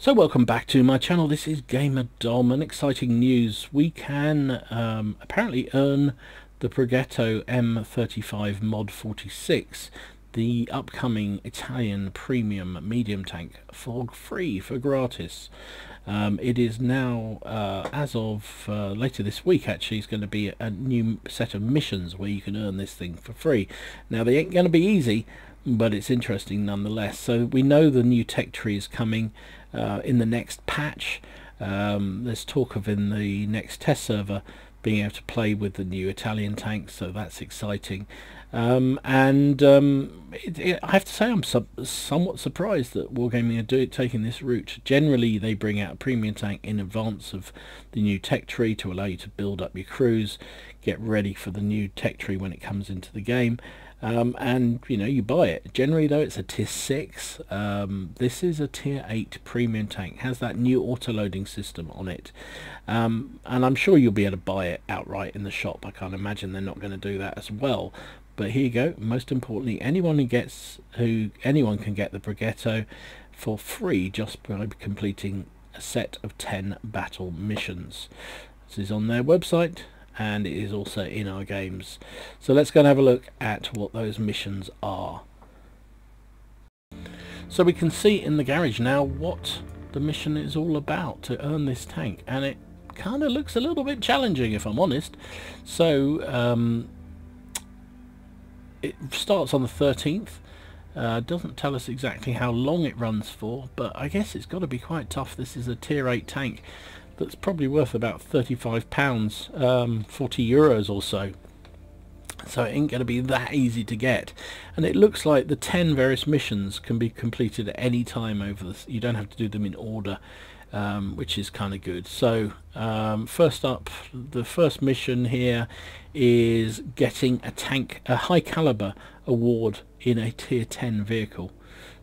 So welcome back to my channel. This is Gamer Dom, and exciting news. We can apparently earn the Progetto M35 Mod 46, the upcoming Italian premium medium tank, for free, for gratis. It is now, as of later this week actually, is going to be a new set of missions where you can earn this thing for free. Now they ain't going to be easy, but it's interesting nonetheless. So we know the new tech tree is coming in the next patch. There's talk of in the next test server being able to play with the new Italian tanks, so that's exciting. I have to say I'm somewhat surprised that Wargaming are taking this route. Generally they bring out a premium tank in advance of the new tech tree to allow you to build up your crews, get ready for the new tech tree when it comes into the game. And you know, you buy it. Generally though, it's a tier 6. This is a tier 8 premium tank, has that new auto loading system on it, and I'm sure you'll be able to buy it outright in the shop. I can't imagine they're not going to do that as well. But here you go. Most importantly, anyone can get the Progetto for free just by completing a set of 10 battle missions. This is on their website, and it is also in our games. So let's go and have a look at what those missions are. So we can see in the garage now what the mission is all about to earn this tank, and it kind of looks a little bit challenging if I'm honest. So it starts on the 13th. Doesn't tell us exactly how long it runs for, but I guess it's got to be quite tough. This is a tier 8 tank that's probably worth about £35, 40 euros or so. So it ain't going to be that easy to get. And it looks like the 10 various missions can be completed at any time over this. You don't have to do them in order, which is kind of good. So first up, the first mission here is getting a high caliber award in a tier 10 vehicle.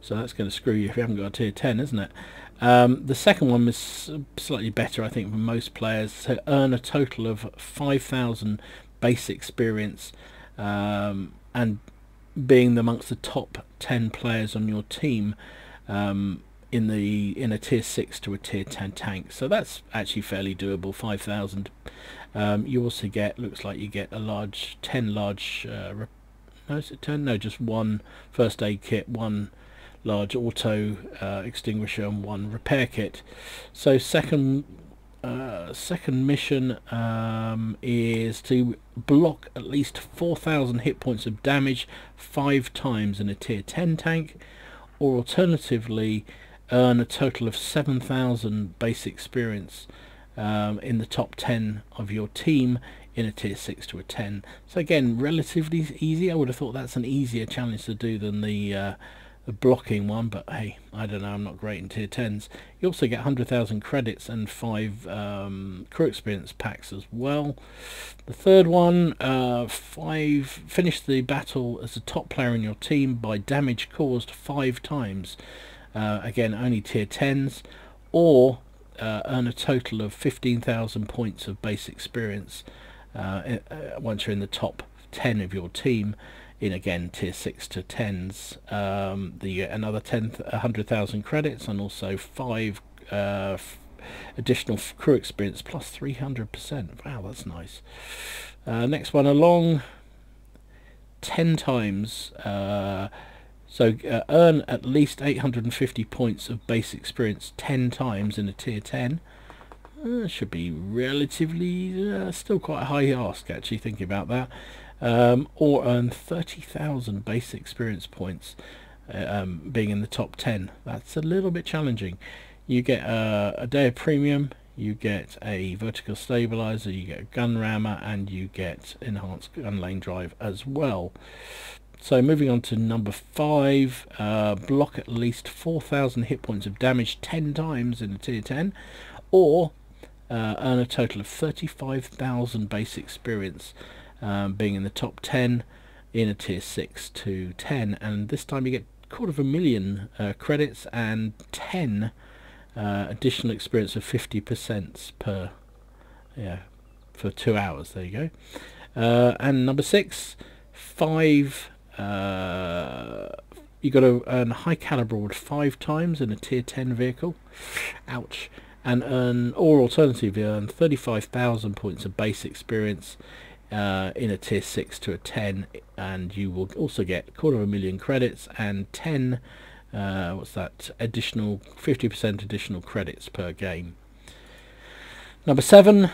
So that's going to screw you if you haven't got a tier 10, isn't it? The second one is slightly better, I think, for most players, to earn a total of 5,000 base experience, and being amongst the top 10 players on your team in a tier 6 to a tier 10 tank. So that's actually fairly doable. 5,000. You also get, looks like you get a 10 large no, is it 10? No, just one first aid kit, one large auto extinguisher, and one repair kit. So second mission is to block at least 4,000 hit points of damage 5 times in a tier 10 tank, or alternatively earn a total of 7,000 base experience in the top 10 of your team in a tier 6 to a 10. So again, relatively easy. I would have thought that's an easier challenge to do than the blocking one, but hey, I don't know, I'm not great in tier 10s. You also get 100,000 credits and 5 crew experience packs as well. The third one, finish the battle as a top player in your team by damage caused 5 times. Again, only tier 10s, or earn a total of 15,000 points of base experience once you're in the top 10 of your team in, again, tier 6 to 10s. Another 100,000 credits, and also 5 additional crew experience plus 300%. Wow, that's nice. Next one along, 10 times. So earn at least 850 points of base experience 10 times in a tier 10. Should be relatively still quite a high ask, actually, thinking about that. Or earn 30,000 base experience points being in the top 10. That's a little bit challenging. You get a day of premium, you get a vertical stabilizer, you get a gun rammer, and you get enhanced gun lane drive as well. So moving on to number 5, block at least 4,000 hit points of damage 10 times in a tier 10, or earn a total of 35,000 base experience being in the top 10 in a tier 6 to 10, and this time you get 250,000 credits and 10 additional experience of 50% per, for 2 hours. There you go. And number 6, 5 You got to earn high caliber award 5 times in a tier 10 vehicle. Ouch. And earn, or alternatively earn 35,000 points of base experience in a tier 6 to a 10, and you will also get 250,000 credits and 10 what's that, additional 50% additional credits per game. Number 7,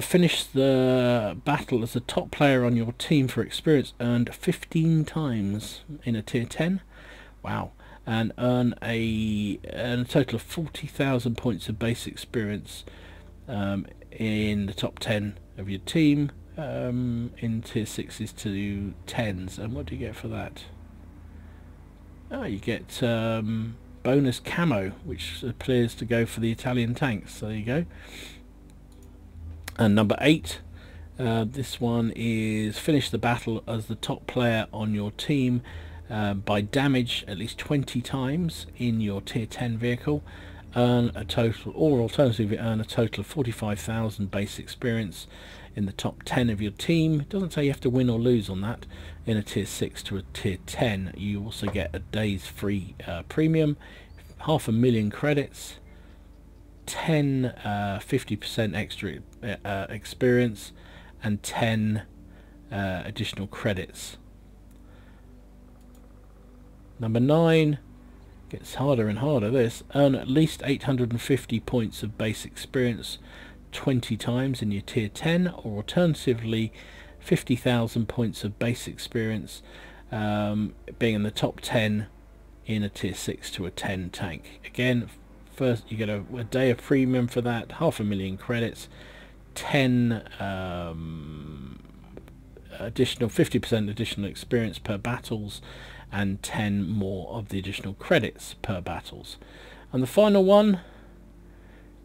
finish the battle as the top player on your team for experience earned 15 times in a tier 10. Wow. And earn a total of 40,000 points of base experience in the top 10 of your team in tier 6s to 10s. And what do you get for that? Oh, you get bonus camo, which appears to go for the Italian tanks. So there you go. And number 8, this one is finish the battle as the top player on your team by damage at least 20 times in your tier 10 vehicle. Earn a total, or alternatively earn a total of 45,000 base experience in the top 10 of your team. It doesn't say you have to win or lose on that. In a tier 6 to a tier 10, you also get a day's free premium, 500,000 credits, 10 50% extra experience, and 10 additional credits. Number 9 gets harder and harder. This, earn at least 850 points of base experience 20 times in your tier 10, or alternatively 50,000 points of base experience being in the top 10 in a tier 6 to a 10 tank. Again, first you get a day of premium for that, 500,000 credits, 10 additional 50% additional experience per battles, and 10 more of the additional credits per battles. And the final one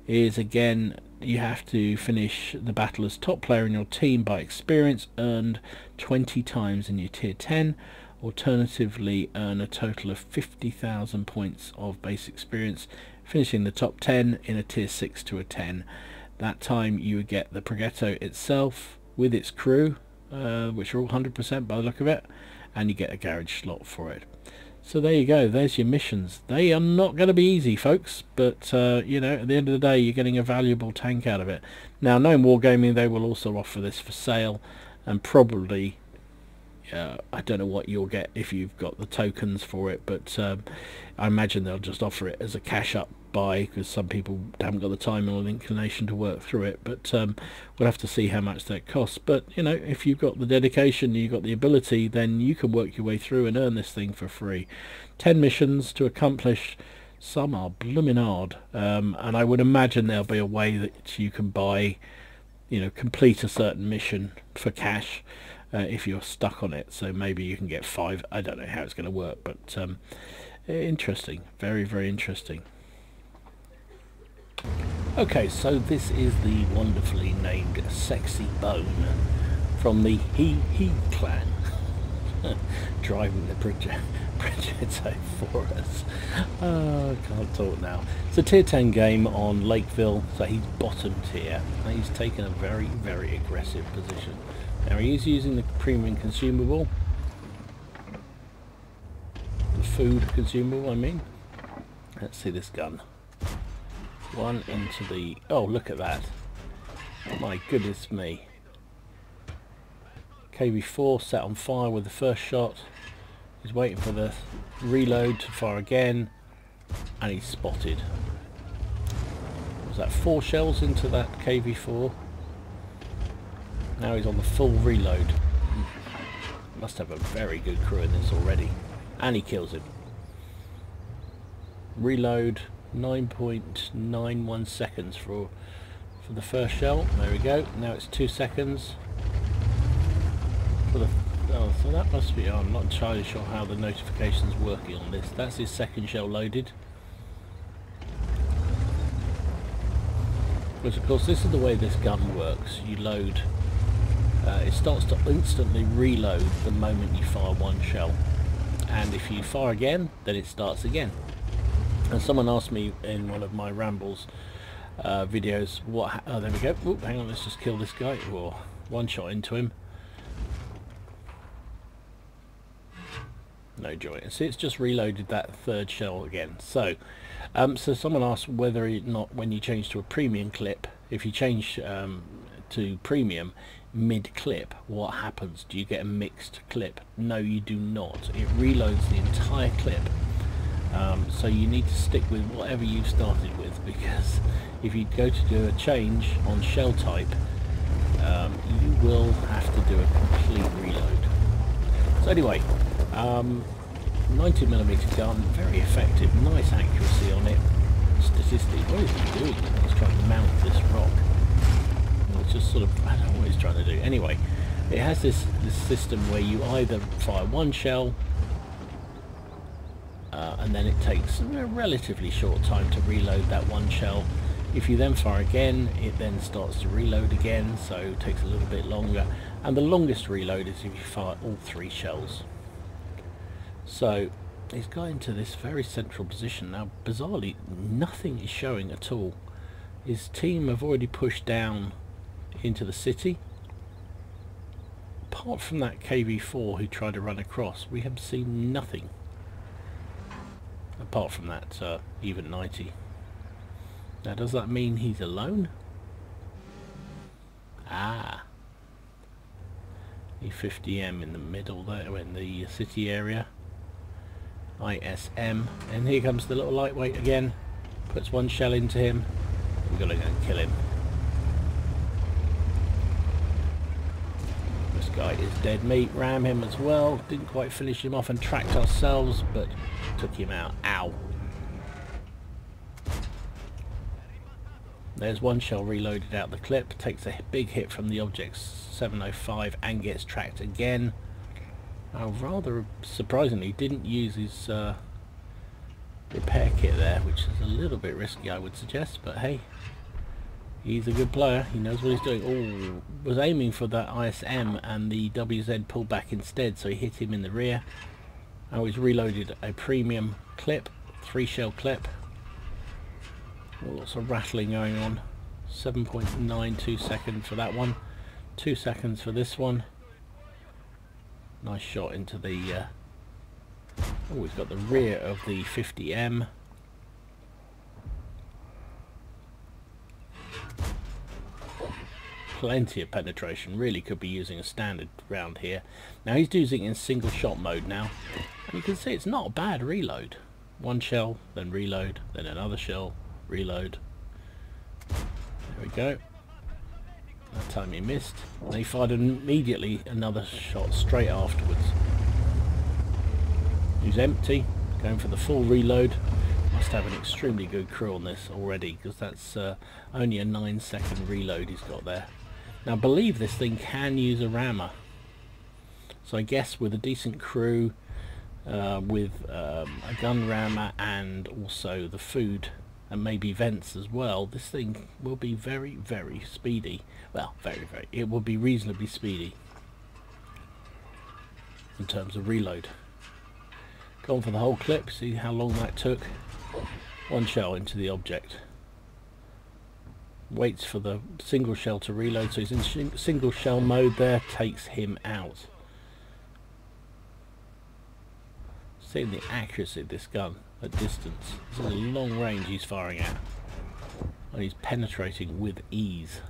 is, again, you have to finish the battle as top player in your team by experience earned 20 times in your tier 10. Alternatively, earn a total of 50,000 points of base experience, finishing the top 10 in a tier 6 to a 10. That time you would get the Progetto itself with its crew, which are all 100% by the look of it, and you get a garage slot for it. So there you go, there's your missions. They are not going to be easy, folks, but you know, at the end of the day you're getting a valuable tank out of it. Now, knowing Wargaming, they will also offer this for sale, and probably I don't know what you'll get if you've got the tokens for it, but I imagine they'll just offer it as a cash up buy, because some people haven't got the time or the inclination to work through it. But we'll have to see how much that costs. But you know, if you've got the dedication, you've got the ability, then you can work your way through and earn this thing for free. 10 missions to accomplish. Some are blooming hard, and I would imagine there'll be a way that you can buy, you know, complete a certain mission for cash if you're stuck on it. So maybe you can get 5. I don't know how it's going to work, but interesting, very, very interesting. Okay, so this is the wonderfully named Sexy Bone from the He clan driving the Progetto for us. I can't talk now. It's a tier 10 game on Lakeville, so he's bottomed here. He's taken a very, very aggressive position. Now he is using the premium consumable, the food consumable I mean. Let's see this gun. One into the... oh, look at that. My goodness me. KV4 set on fire with the first shot. He's waiting for the reload to fire again, and he's spotted. Was that 4 shells into that KV4? Now he's on the full reload. Must have a very good crew in this already. And he kills him. Reload. 9.91 seconds for the first shell. There we go. Now it's 2 seconds for the... oh, so that must be... oh, I'm not entirely sure how the notification's working on this. That's his second shell loaded. But of course this is the way this gun works. You load... it starts to instantly reload the moment you fire 1 shell. And if you fire again, then it starts again. And someone asked me in one of my rambles videos, what... oh, there we go. Oop, hang on, let's just kill this guy. Whoa, 1 shot into him. No joy. See, it's just reloaded that third shell again. So, so someone asked whether or not when you change to a premium clip, if you change to premium mid-clip, what happens? Do you get a mixed clip? No, you do not. It reloads the entire clip. So you need to stick with whatever you've started with, because if you go to do a change on shell type, you will have to do a complete reload. So anyway, 90mm gun, very effective, nice accuracy on it. Statistically, what is he doing? He's trying to mount this rock. It's just sort of, I don't know what he's trying to do. Anyway, it has this system where you either fire one shell, and then it takes a relatively short time to reload that one shell. If you then fire again, it then starts to reload again, so it takes a little bit longer. And the longest reload is if you fire all 3 shells. So he's got into this very central position. Now, bizarrely, nothing is showing at all. His team have already pushed down into the city. Apart from that KV-4 who tried to run across, we have seen nothing. Apart from that even 90. Now, does that mean he's alone? Ah. E50M in the middle there, in the city area. ISM. And here comes the little lightweight again. Puts one shell into him. We've got to go and kill him. This guy is dead meat. Ram him as well. Didn't quite finish him off and tracked ourselves, but took him out. Ow. There's one shell reloaded out the clip, takes a big hit from the object 705 and gets tracked again. Rather surprisingly, didn't use his repair kit there, which is a little bit risky, I would suggest, but hey, he's a good player, he knows what he's doing. Oh, was aiming for that ISM and the WZ pulled back instead, so he hit him in the rear. Oh, he's reloaded a premium clip, 3 shell clip. Lots of rattling going on. 7.92 seconds for that one. 2 seconds for this one. Nice shot into the... oh, we've got the rear of the 50M. Plenty of penetration. Really could be using a standard round here. Now he's using it in single shot mode now. And you can see it's not a bad reload. One shell, then reload, then another shell. Reload. There we go. That time he missed. And he fired immediately another shot straight afterwards. He's empty. Going for the full reload. Must have an extremely good crew on this already, because that's only a 9-second reload he's got there. Now I believe this thing can use a rammer. So I guess with a decent crew, with a gun rammer and also the food and maybe vents as well, this thing will be very, very speedy. Well, it will be reasonably speedy in terms of reload. Gone for the whole clip, see how long that took. One shell into the object. Waits for the single shell to reload, so he's in single shell mode there, takes him out. Seeing the accuracy of this gun at distance. This is a long range he's firing at, and he's penetrating with ease.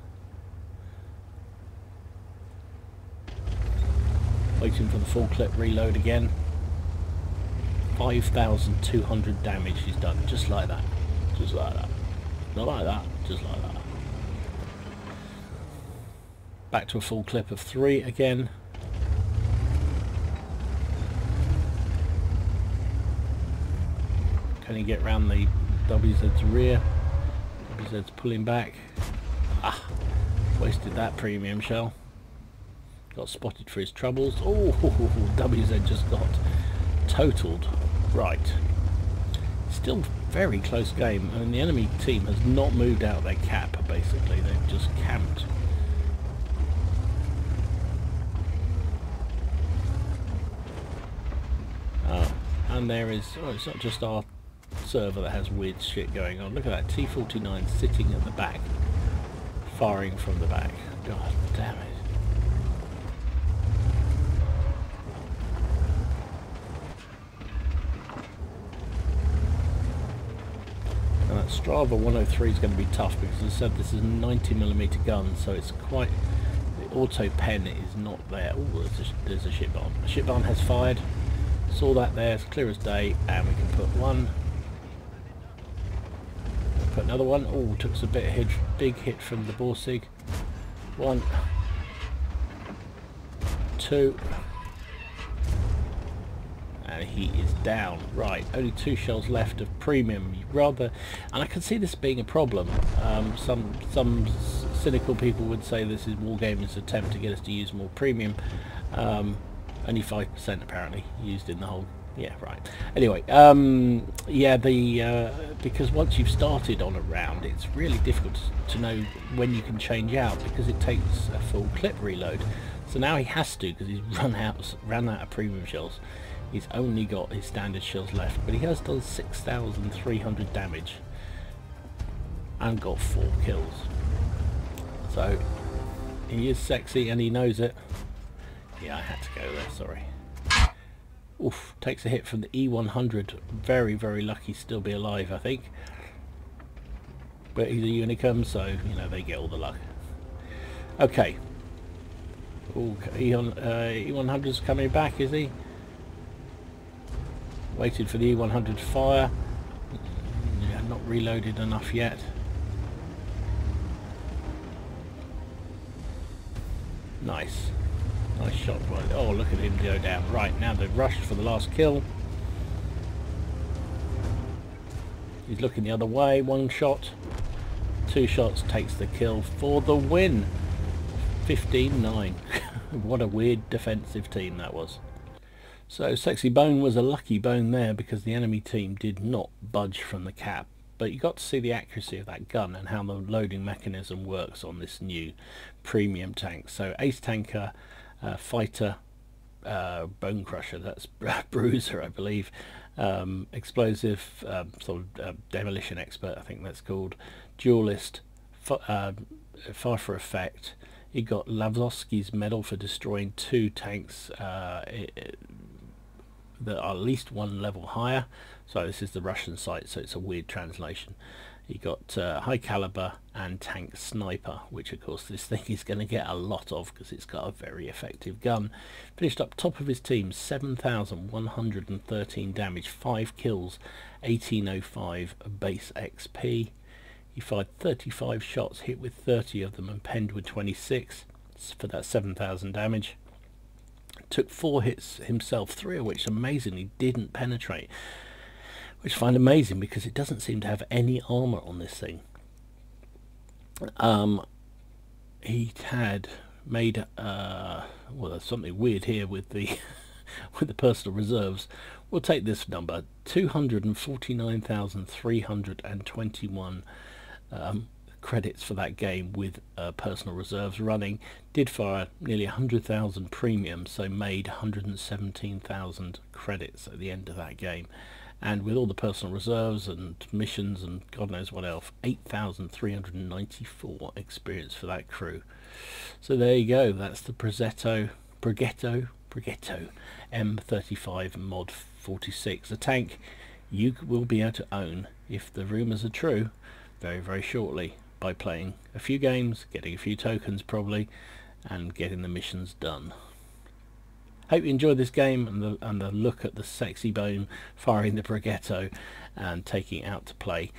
Waiting for the full clip reload again. 5,200 damage he's done, just like that. Just like that. Not like that, just like that. Back to a full clip of 3 again. Can he get round the WZ's rear? WZ's pulling back. Ah, wasted that premium shell. Got spotted for his troubles. Oh, WZ just got totaled. Right. Still very close game, and the enemy team has not moved out their cap, basically. They've just camped. And there is, oh, it's not just our server that has weird shit going on. Look at that T-49 sitting at the back, firing from the back. God damn it. Strava 103 is going to be tough because, as I said, this is a 90mm gun, so it's quite... The auto pen is not there. Oh, there's a ship barn. A ship barn has fired. Saw that there, it's clear as day, and we can put one. Put another one. Oh, took us a big hit from the Borsig. 1, 2, and he is down. Right, only 2 shells left of premium. And I can see this being a problem. Some cynical people would say this is Wargaming's attempt to get us to use more premium. Only 5% apparently used in the whole. Yeah, right. Anyway, yeah, because once you've started on a round, it's really difficult to know when you can change out because it takes a full clip reload. So now he has to, because he's run out of premium shells. He's only got his standard shells left, but he has done 6,300 damage and got 4 kills. So he is sexy and he knows it. Yeah, I had to go there, sorry. Oof, takes a hit from the E100. Very, very lucky still be alive, I think. But he's a Unicum, so, you know, they get all the luck. Okay. Ooh, E100's coming back, is he? Waited for the E100 to fire. Yeah, not reloaded enough yet. Nice. Nice shot. Oh, look at him go down. Right, now they've rushed for the last kill. He's looking the other way. 1 shot. 2 shots takes the kill for the win. 15-9. What a weird defensive team that was. So Sexy Bone was a lucky bone there because the enemy team did not budge from the cap. But you got to see the accuracy of that gun and how the loading mechanism works on this new premium tank. So Ace Tanker, Fighter, Bone Crusher, that's Bruiser I believe, Explosive, sort of Demolition Expert I think that's called, Duelist, Fire for Effect. He got Lavsovsky's medal for destroying 2 tanks that are at least 1 level higher. So this is the Russian site, so it's a weird translation. He got High Caliber and Tank Sniper, which of course this thing is going to get a lot of because it's got a very effective gun. Finished up top of his team, 7,113 damage, 5 kills, 1805 base XP. He fired 35 shots, hit with 30 of them and penned with 26 for that 7,000 damage. Took 4 hits himself, 3 of which amazingly didn't penetrate, which I find amazing because it doesn't seem to have any armor on this thing. He had made well, there's something weird here with the with the personal reserves. We'll take this number, 249,321 credits for that game with personal reserves running. Did fire nearly 100,000 premium, so made 117,000 credits at the end of that game. And with all the personal reserves and missions and God knows what else, 8,394 experience for that crew. So there you go, that's the Progetto M35 Mod 46, a tank you will be able to own, if the rumours are true, very, very shortly, by playing a few games, getting a few tokens probably, and getting the missions done. Hope you enjoyed this game and the look at the Sexy Bone firing the Progetto and taking it out to play.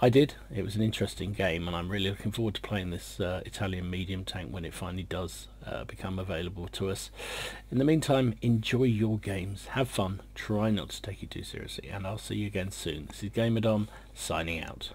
I did. It was an interesting game, and I'm really looking forward to playing this Italian medium tank when it finally does become available to us. In the meantime, enjoy your games, have fun, try not to take it too seriously, and I'll see you again soon. This is Gamerdom signing out.